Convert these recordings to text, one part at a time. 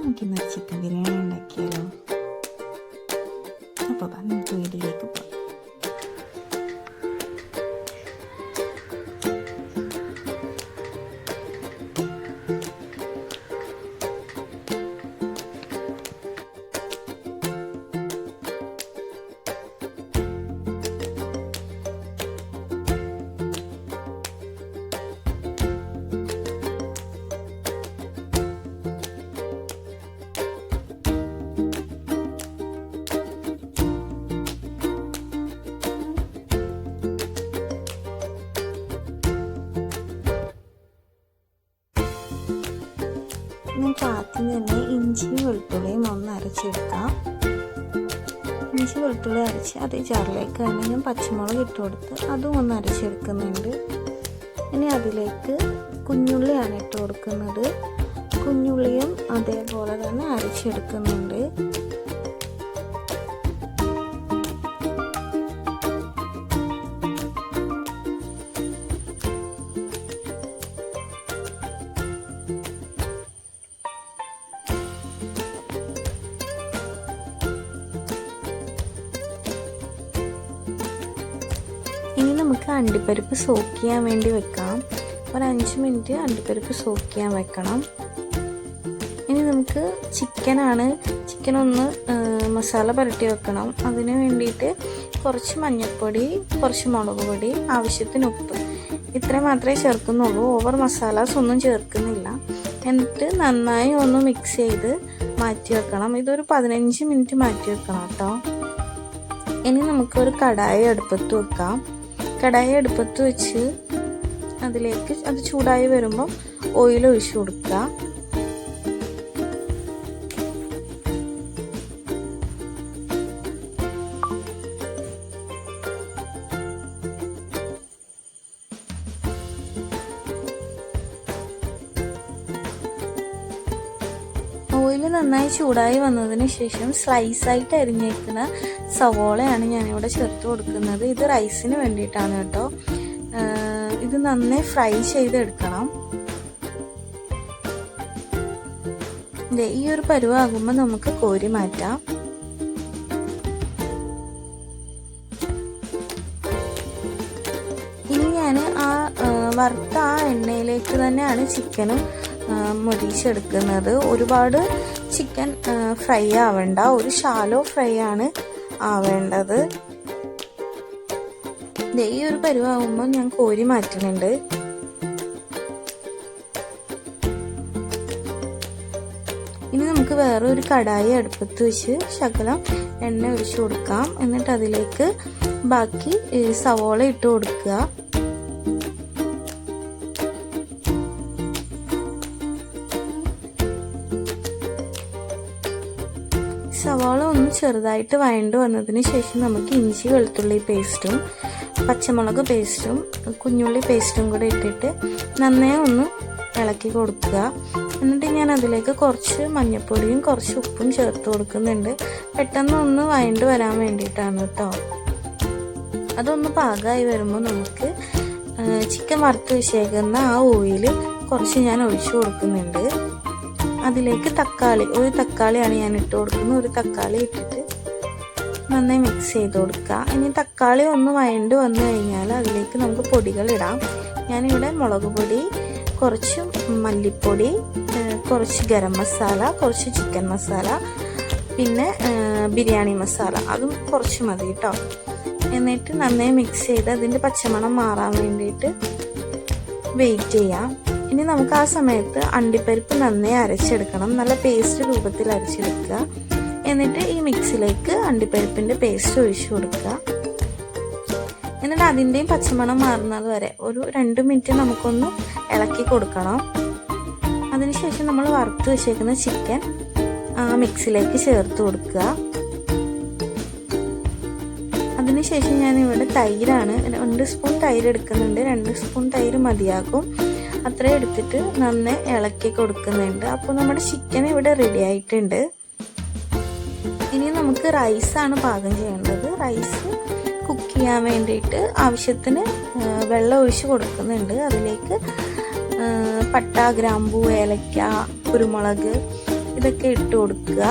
നമുക്കിന്ന് ചിക്കൻ ബിരിയാണി ഉണ്ടാക്കിയാലോ? അപ്പോൾ നമുക്ക് വീട്ടിലേക്ക് പോകാം. നമുക്ക് ആദ്യം തന്നെ ഇഞ്ചി വെളുത്തുള്ളിയും ഒന്ന് അരച്ചെടുക്കാം. ഇഞ്ചി വെളുത്തുള്ളി അരച്ച് അതേ ജാറിലേക്ക് തന്നെ ഞാൻ പച്ചമുളക് ഇട്ട് കൊടുത്ത് അതും ഒന്ന് അരച്ചെടുക്കുന്നുണ്ട്. ഇനി അതിലേക്ക് കുഞ്ഞുള്ളിയാണ് ഇട്ട് കൊടുക്കുന്നത്. കുഞ്ഞുള്ളിയും അതേപോലെ തന്നെ അരച്ചെടുക്കുന്നുണ്ട്. ഇനി നമുക്ക് അണ്ടിപ്പരിപ്പ് സോക്ക് ചെയ്യാൻ വേണ്ടി വെക്കാം. ഒരു 5 മിനിറ്റ് അണ്ടിപ്പരിപ്പ് സോക്ക് ചെയ്യാൻ വെക്കണം. ഇനി നമുക്ക് ചിക്കൻ ഒന്ന് മസാല പുരട്ടി വെക്കണം. അതിന് വേണ്ടിയിട്ട് കുറച്ച് മഞ്ഞൾപ്പൊടി, കുറച്ച് മുളക് പൊടി, ആവശ്യത്തിന് ഉപ്പ്, ഇത്ര മാത്രമേ ചേർക്കുന്നുള്ളൂ. ഓവർ മസാലാസ് ഒന്നും ചേർക്കുന്നില്ല. എന്നിട്ട് നന്നായി ഒന്ന് മിക്സ് ചെയ്ത് മാറ്റി വെക്കണം. ഇതൊരു 15 മിനിറ്റ് മാറ്റി വെക്കണം കേട്ടോ. ഇനി നമുക്കൊരു കടായി അടുപ്പത്ത് വെക്കാം. കടായി അടുപ്പത്ത് വെച്ച് അതിലേക്ക് അത് ചൂടായി വരുമ്പോൾ ഓയിൽ ഒഴിച്ചു കൊടുക്കുക. ഓയിൽ നന്നായി ചൂടായി വന്നതിന് ശേഷം സ്ലൈസായിട്ട് അരിഞ്ഞേക്കുന്ന സവോളയാണ് ഞാനിവിടെ ചേർത്ത് കൊടുക്കുന്നത്. ഇത് റൈസിന് വേണ്ടിയിട്ടാണ് കേട്ടോ. ഇത് നന്നായി ഫ്രൈ ചെയ്തെടുക്കണം. ഈ ഒരു പരുവാകുമ്പോൾ നമുക്ക് കോരി മാറ്റാം. ഇനി ഞാൻ വറുത്ത ആ എണ്ണയിലേക്ക് തന്നെയാണ് ചിക്കനും മൊരിച്ചെടുക്കുന്നത്. ഒരുപാട് ചിക്കൻ ഫ്രൈ ആവേണ്ട, ഒരു ഷാലോ ഫ്രൈ ആണ് ആവേണ്ടത്. ഈ ഒരു പരുവാകുമ്പോൾ ഞാൻ കോരി മാറ്റുന്നുണ്ട്. ഇനി നമുക്ക് വേറെ ഒരു കടായി അടുപ്പത്ത് വെച്ച് ശകലം എണ്ണ ഒഴിച്ചു കൊടുക്കാം. എന്നിട്ട് അതിലേക്ക് ബാക്കി സവോള ഇട്ട് കൊടുക്കുക. സവാള ഒന്ന് ചെറുതായിട്ട് വഴണ്ട് വന്നതിന് ശേഷം നമുക്ക് ഇഞ്ചി വെളുത്തുള്ളി പേസ്റ്റും പച്ചമുളക് പേസ്റ്റും കുഞ്ഞുള്ളി പേസ്റ്റും കൂടെ ഇട്ടിട്ട് നന്നായി ഒന്ന് ഇളക്കി കൊടുക്കുക. എന്നിട്ട് ഞാൻ അതിലേക്ക് കുറച്ച് മഞ്ഞൾപ്പൊടിയും കുറച്ച് ഉപ്പും ചേർത്ത് കൊടുക്കുന്നുണ്ട്. പെട്ടെന്ന് ഒന്ന് വഴണ്ട് വരാൻ വേണ്ടിയിട്ടാണ് കേട്ടോ. അതൊന്ന് പാകമായി വരുമ്പോൾ നമുക്ക് ചിക്കൻ വറുത്ത് വെച്ചേക്കുന്ന ആ ഓയിൽ കുറച്ച് ഞാൻ ഒഴിച്ചു കൊടുക്കുന്നുണ്ട്. അതിലേക്ക് ഒരു തക്കാളിയാണ് ഞാൻ ഇട്ട് കൊടുക്കുന്നത്. ഒരു തക്കാളി ഇട്ടിട്ട് നന്നായി മിക്സ് ചെയ്ത് കൊടുക്കുക. ഇനി തക്കാളി ഒന്ന് വഴണ്ട് വന്നു കഴിഞ്ഞാൽ അതിലേക്ക് നമുക്ക് പൊടികൾ ഇടാം. ഞാനിവിടെ മുളക് പൊടി, കുറച്ച് മല്ലിപ്പൊടി, കുറച്ച് ഗരം മസാല, കുറച്ച് ചിക്കൻ മസാല, പിന്നെ ബിരിയാണി മസാല, അതും കുറച്ച് മതി കേട്ടോ. എന്നിട്ട് നന്നായി മിക്സ് ചെയ്ത് അതിൻ്റെ പച്ചമണം മാറാൻ വേണ്ടിയിട്ട് വെയിറ്റ് ചെയ്യാം. ഇനി നമുക്ക് ആ സമയത്ത് അണ്ടിപ്പരിപ്പ് നന്നായി അരച്ചെടുക്കണം. നല്ല പേസ്റ്റ് രൂപത്തിൽ അരച്ചെടുക്കുക. എന്നിട്ട് ഈ മിക്സിലേക്ക് അണ്ടിപ്പരിപ്പിൻ്റെ പേസ്റ്റ് ഒഴിച്ചു കൊടുക്കുക. എന്നിട്ട് അതിൻ്റെയും പച്ചമണം മാറുന്നത് വരെ ഒരു 2 മിനിറ്റ് നമുക്കൊന്ന് ഇളക്കി കൊടുക്കണം. അതിനുശേഷം നമ്മൾ വറുത്ത് വെച്ചേക്കുന്ന ചിക്കൻ ആ മിക്സിലേക്ക് ചേർത്ത് കൊടുക്കുക. അതിനുശേഷം ഞാനിവിടെ തൈരാണ്, 2 സ്പൂൺ തൈര് എടുക്കുന്നുണ്ട്. 2 സ്പൂൺ തൈര് മതിയാകും. അത്രയും എടുത്തിട്ട് നന്നായി ഇളക്കി കൊടുക്കുന്നുണ്ട്. അപ്പോൾ നമ്മുടെ ചിക്കൻ ഇവിടെ റെഡി ആയിട്ടുണ്ട്. ഇനി നമുക്ക് റൈസാണ് പാകം ചെയ്യേണ്ടത്. റൈസ് കുക്ക് ചെയ്യാൻ വേണ്ടിയിട്ട് ആവശ്യത്തിന് വെള്ളം ഒഴിച്ച് കൊടുക്കുന്നുണ്ട്. അതിലേക്ക് പട്ട, ഗ്രാമ്പൂ, ഏലക്ക, കുരുമുളക് ഇതൊക്കെ ഇട്ട് കൊടുക്കുക.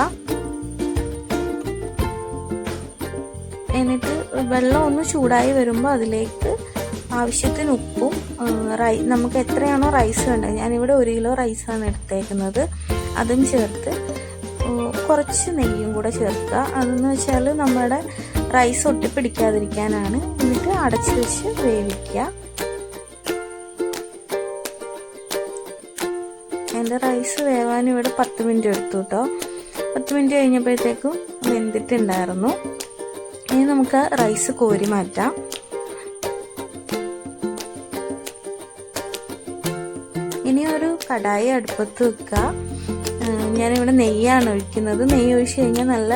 എന്നിട്ട് വെള്ളം ഒന്ന് ചൂടായി വരുമ്പോൾ അതിലേക്ക് ആവശ്യത്തിന് ഉപ്പും നമുക്ക് എത്രയാണോ റൈസ് വേണ്ടത്, ഞാനിവിടെ 1 കിലോ റൈസാണ് എടുത്തേക്കുന്നത്, അതും ചേർത്ത് കുറച്ച് നെയ്യും കൂടെ ചേർക്കുക. അതെന്ന് വെച്ചാൽ നമ്മുടെ റൈസ് ഒട്ടിപ്പിടിക്കാതിരിക്കാനാണ്. എന്നിട്ട് അടച്ചു വെച്ച് വേവിക്കുക. എൻ്റെ റൈസ് വേവാൻ ഇവിടെ 10 മിനിറ്റ് എടുത്തു കേട്ടോ. 10 മിനിറ്റ് കഴിഞ്ഞപ്പോഴത്തേക്കും വെന്തിട്ടുണ്ടായിരുന്നു. ഇനി നമുക്ക് റൈസ് കോരി മാറ്റാം. ഇനി ഒരു കടായി അടുപ്പത്ത് വെക്കുക. ഞാനിവിടെ നെയ്യാണ് ഒഴിക്കുന്നത്. നെയ്യ് ഒഴിച്ച് കഴിഞ്ഞാൽ നല്ല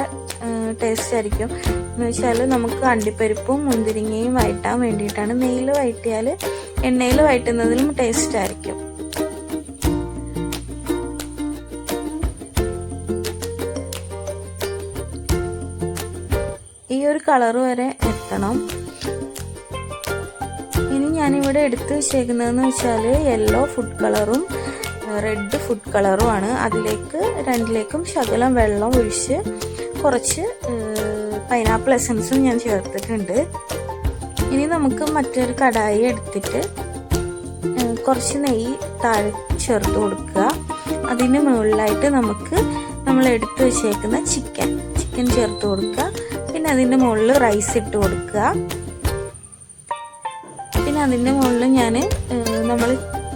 ടേസ്റ്റ് ആയിരിക്കും. എന്ന് വെച്ചാൽ നമുക്ക് അണ്ടിപ്പരിപ്പും മുന്തിരിങ്ങയും വഴറ്റാൻ വേണ്ടിയിട്ടാണ്. നെയ്യിൽ വഴറ്റിയാൽ എണ്ണയിൽ വഴറ്റുന്നതിലും ടേസ്റ്റ് ആയിരിക്കും. ഈ ഒരു കളർ വരെ എത്തണം. ഇനി ഞാനിവിടെ എടുത്ത് വെച്ചേക്കുന്നതെന്ന് വെച്ചാൽ യെല്ലോ ഫുഡ് കളറും റെഡ് ഫുഡ് കളറുമാണ്. അതിലേക്ക് രണ്ടിലേക്കും ശകലം വെള്ളം ഒഴിച്ച് കുറച്ച് പൈനാപ്പിൾ എസൻസും ഞാൻ ചേർത്തിട്ടുണ്ട്. ഇനി നമുക്ക് മറ്റൊരു കടായി എടുത്തിട്ട് കുറച്ച് നെയ്യ് താഴെ ചേർത്ത് കൊടുക്കുക. അതിന് മുകളിലായിട്ട് നമ്മൾ എടുത്ത് വെച്ചേക്കുന്ന ചിക്കൻ ചേർത്ത് കൊടുക്കുക. പിന്നെ അതിൻ്റെ മുകളിൽ റൈസ് ഇട്ട് കൊടുക്കുക. പിന്നെ അതിൻ്റെ മുകളിൽ നമ്മൾ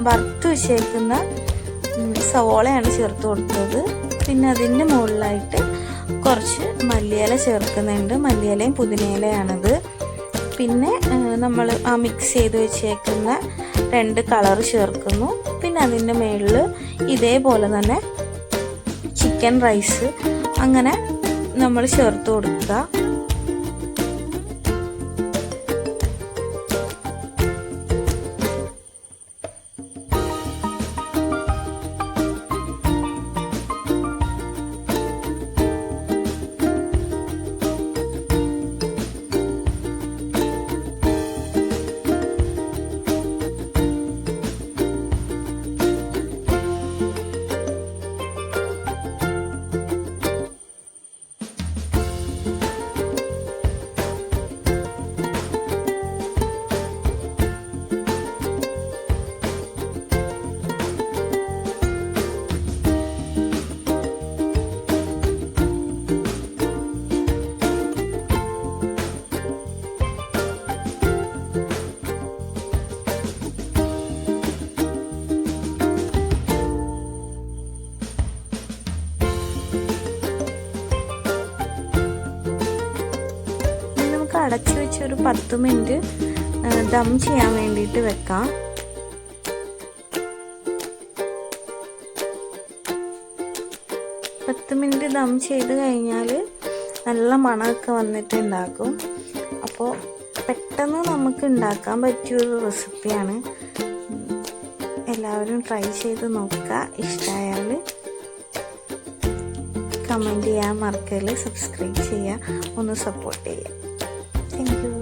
വറുത്ത് വെച്ചേക്കുന്ന സവോളയാണ് ചേർത്ത് കൊടുത്തത്. പിന്നെ അതിൻ്റെ മുകളിലായിട്ട് കുറച്ച് മല്ലിയില ചേർക്കുന്നുണ്ട്. മല്ലിയിലയും പുതിനയിലയാണത്. പിന്നെ നമ്മൾ മിക്സ് ചെയ്ത് വെച്ചേക്കുന്ന 2 കളർ ചേർക്കുന്നു. പിന്നെ അതിൻ്റെ മുകളിൽ ഇതേപോലെ തന്നെ ചിക്കൻ റൈസ് അങ്ങനെ നമ്മൾ ചേർത്ത് കൊടുക്കുക. അടച്ചു വെച്ച് ഒരു 10 മിനിറ്റ് ദം ചെയ്യാൻ വേണ്ടിയിട്ട് വെക്കാം. പത്ത് മിനിറ്റ് ദം ചെയ്ത് കഴിഞ്ഞാൽ നല്ല മണമൊക്കെ വന്നിട്ടുണ്ടാക്കും. അപ്പോൾ പെട്ടെന്ന് നമുക്ക് ഉണ്ടാക്കാൻ പറ്റിയൊരു റെസിപ്പിയാണ്. എല്ലാവരും ട്രൈ ചെയ്ത് നോക്കുക. ഇഷ്ടമായാൽ കമൻറ്റ് ചെയ്യാൻ മറക്കരുത്. സബ്സ്ക്രൈബ് ചെയ്യുക, ഒന്ന് സപ്പോർട്ട് ചെയ്യുക. Thank you.